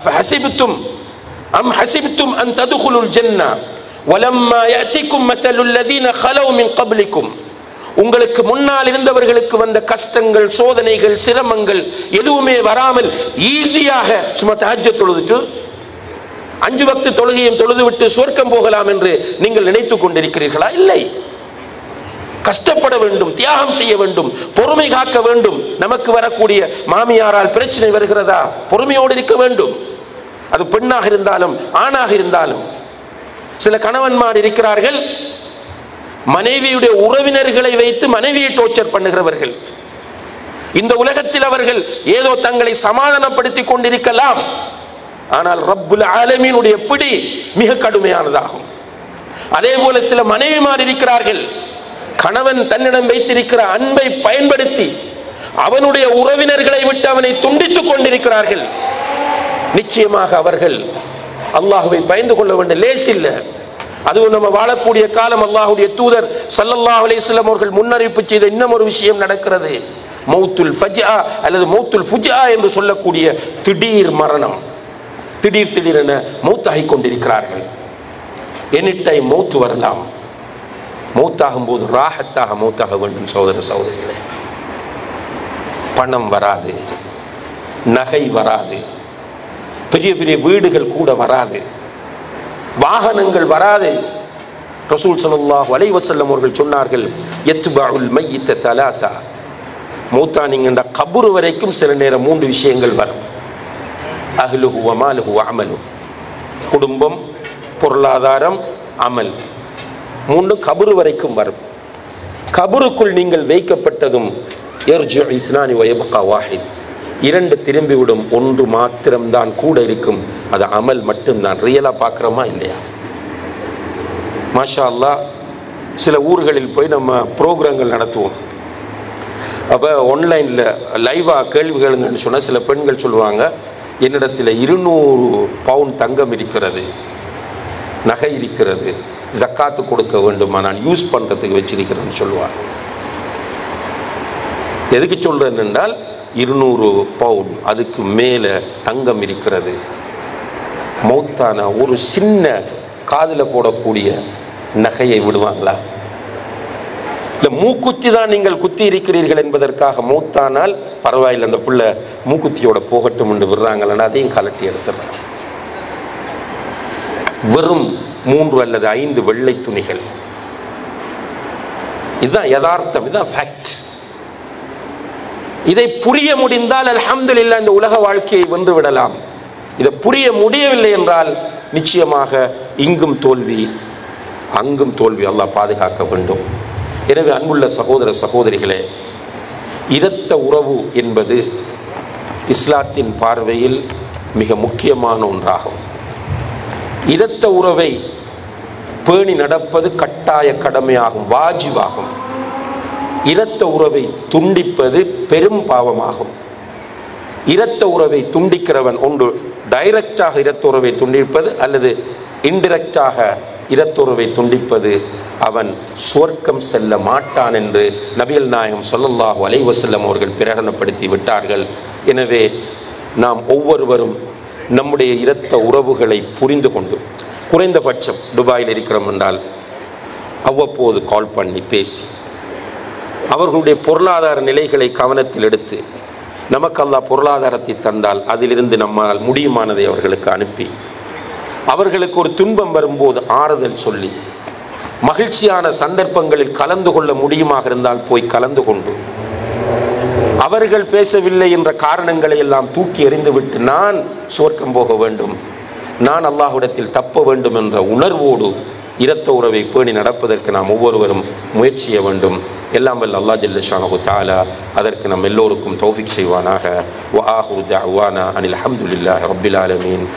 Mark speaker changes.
Speaker 1: அஃபஹஸிப்தும் அம் ஹஸிப்தும் an ததுகுலுல் ஜன்னah வலம்மா யஅதிக்கும் மஸலுல் லதீன خلوا من قبلكم. உங்களுக்கு முன்னால் இருந்தவர்களுக்கு வந்த கஷ்டங்கள், சோதனைகள், சிரமங்கள் எதுவுமே வராமல் ஈஸியாக சும்மா தஹஜ்ஜத் தொழுதுட்டு 5 வக்து தொழுகையும் தொழுதுவிட்டு சொர்க்கம் போகலாம் என்று நீங்கள் நினைத்துக் கொண்டிருக்கிறீர்களா? இல்லை. கஷ்டப்பட வேண்டும், தியாகம் செய்ய வேண்டும், பொறுமை காக்க வேண்டும். நமக்கு வரக்கூடிய மாமியாரால் பிரச்சனை வருகிறதா? பொறுமையோடு இருக்க வேண்டும். அது பெண்ணாக இருந்தாலும் ஆணாக இருந்தாலும். சில கணவன்மார் இருக்கிறார்கள், மனைவியுடைய உறவினர்களை வைத்து மனைவியை டோர்ச்சர் பண்ணுகிறவர்கள். இந்த உலகத்தில் அவர்கள் ஏதோ தங்களை சமாதானப்படுத்திக் கொண்டிருக்கலாம், ஆனால் ரப்புல் ஆலமீனுடைய பிடி மிக கடுமையானதாகும். அதே போல சில மனைவிமார் இருக்கிறார்கள், கணவன் தன்னிடம் வைத்திருக்கிற அன்பை பயன்படுத்தி அவனுடைய உறவினர்களை விட்டு அவனை துண்டித்துக் கொண்டிருக்கிறார்கள். நிச்சயமாக அவர்கள் அல்லாஹ்வை பயந்து கொள்ள வேண்டிய லேசில்லை. அதுவும் நம்ம வாழக்கூடிய காலம் அல்லாஹ்வுடைய தூதர் ஸல்லல்லாஹு அலைஹி வஸல்லம் அவர்கள் முன்னறிவிப்பு செய்த இன்னும் ஒரு விஷயம் நடக்கிறது. மௌத்துல் ஃபஜ்ஆ அல்லது மௌத்துல் ஃபுஜ்ஆ என்று சொல்லக்கூடிய திடீர் மரணம். திடீரென மௌத்தாகி கொண்டிருக்கிறார்கள். எனி டைம் மௌத்து வரலாம். மௌத்தாகும் போது ராஹத்தாக மௌத்தாக வேண்டும். சகோதர சகோதரிகளே, பணம் வராது, நகை வராது, பெரிய பெரிய வீடுகள் கூட வராது, வாகனங்கள் வராது. ரசூல் ஸல்லல்லாஹு அலைஹி வஸல்லம் அவர்கள் சொன்னார்கள், யத்பஉல் மய்யித தலாஸா. மௌத்தானிங்கண்ட கபர் வரைக்கும் சில நேரம் 3 விஷயங்கள் வரும். அஹ்லுஹு வ மாலுஹு வ அமலு. குடும்பம், பொருளாதாரம், அமல், 3 கபர் வரைக்கும் வரும். கபருக்குள் நீங்கள் வைக்கப்பட்டதும் யர்ஜிஉ இஸ்னானி வ யப்கா வாஹித். 2 திரும்பிவிடும், 1 மாத்திரம்தான் கூட இருக்கும். அது அமல் மட்டும்தான். ரியலா பார்க்குறோமா இல்லையா? மாஷா அல்லாஹ். சில ஊர்களில் போய் நம்ம ப்ரோக்ராம்கள் நடத்துவோம். அப்போ ஆன்லைனில் லைவாக கேள்விகள்னு சொன்னால் சில பெண்கள் சொல்லுவாங்க, என்னிடத்தில் 200 பவுன் தங்கம் இருக்கிறது, நகை இருக்கிறது, ஜக்காத்து கொடுக்க வேண்டுமா, நான் யூஸ் பண்ணுறதுக்கு வச்சிருக்கிறேன்னு சொல்லுவாங்க. எதுக்கு சொல்கிறேன் என்றால் 200 பவுன் அதுக்கு மேலே தங்கம் இருக்கிறது. மௌத்தான ஒரு சின்ன காதில் போடக்கூடிய நகையை விடுவாங்களா? இல்லை மூக்குத்தி தான் நீங்கள் குத்தி இருக்கிறீர்கள் என்பதற்காக மௌத்தானால் பரவாயில்லை, அந்த புள்ள மூக்குத்தியோட போகட்டும் என்று விடுறாங்களா? அதையும் கலட்டி எடுத்துடுறாங்க. வெறும் 3 அல்லது 5 வெள்ளை துணிகள். இதுதான் யதார்த்தம், இதுதான் ஃபேக்ட். இதை புரிய முடிந்தால் அல்ஹம்துலில்லாஹ் இந்த உலக வாழ்க்கையை வென்று விடலாம். இதை புரிய முடியவில்லை என்றால் நிச்சயமாக இங்கும் தோல்வி அங்கும் தோல்வி. அல்லாஹ் பாதுகாக்க வேண்டும். எனவே அன்புள்ள சகோதர சகோதரிகளே, இரத்த உறவு என்பது இஸ்லாத்தின் பார்வையில் மிக முக்கியமான ஒன்றாகும். இரத்த உறவை பேணி நடப்பது கட்டாய கடமையாகும், வாஜிபாகும். இரத்த உறவை துண்டிப்பது பெரும் பாவமாகும். இரத்த உறவை துண்டிக்கிறவன் ஒன்று டைரக்டாக இரத்த உறவை துண்டிப்பது அல்லது இன்டிரெக்டாக இரத்த உறவை துண்டிப்பது, அவன் சுவர்க்கம் செல்ல மாட்டான் என்று நபிகள் நாயகம் ஸல்லல்லாஹு அலைஹி வஸல்லம் அவர்கள் பிரகடனப்படுத்தி விட்டார்கள். எனவே நாம் ஒவ்வொருவரும் நம்முடைய இரத்த உறவுகளை புரிந்து கொண்டு, குறைந்தபட்சம் துபாயில் இருக்கிறோம் என்றால் அவ்வப்போது கால் பண்ணி பேசி அவர்களுடைய பொருளாதார நிலைகளை கவனத்தில் எடுத்து, நமக்கு அல்லாஹ் பொருளாதாரத்தை தந்தால் அதிலிருந்து நம்மால் முடியுமானதை அவர்களுக்கு அனுப்பி, அவர்களுக்கு ஒரு துன்பம் வரும்போது ஆறுதல் சொல்லி, மகிழ்ச்சியான சந்தர்ப்பங்களில் கலந்து கொள்ள முடியுமாக இருந்தால் போய் கலந்து கொண்டு, அவர்கள் பேசவில்லை என்ற காரணங்களை எல்லாம் தூக்கி எறிந்துவிட்டு நான் சுவர்க்கம் போக வேண்டும், நான் அல்லாஹ்விடத்தில் தப்ப வேண்டும் என்ற உணர்வோடு இரத்த உறவை பேணி நடப்பதற்கு நாம் ஒவ்வொருவரும் முயற்சி செய்ய வேண்டும். எல்லாம் வல்ல அல்லாஹ் ஜல்ல ஷானஹு தஆலா அதற்கு நம் எல்லோருக்கும் தௌஃபீக் செய்வானாக. வ ஆஹிரு தஅவானா அனில் ஹம்துலில்லாஹி ரப்பில் ஆலமீன்.